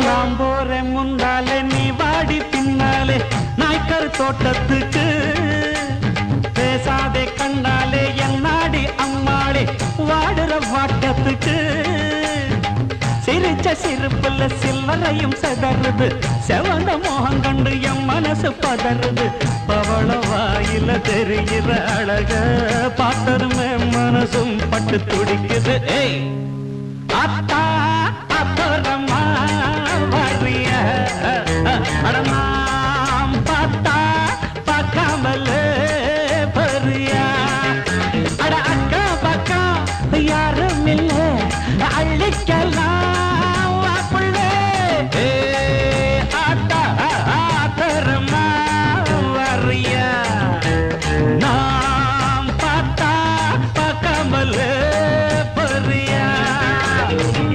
நான் போறேன் முன்னாலே நீ வாடி பின்னாலே நாய்க்கர் தோட்டத்துக்கு பேசாதே கண்ணாலே என்னாடி அம்மாளே வாடுற வாட்டத்துக்கு சிரிச்ச சிரிப்புல சில்லறையும் செதறுது செவந்த மோகம் கண்டு என் மனசு பதறுது பவள வாயில தெரிகிற அழக பார்த்ததுமே மனசும் பட்டு துடிக்குது ஏய் அத்தா அப்புறமா வரிய அடமாம் பார்த்தா பார்க்காமல பரியா அட அக்கா பக்கா யாரும் இல்லை அள்ளிக்கலாம்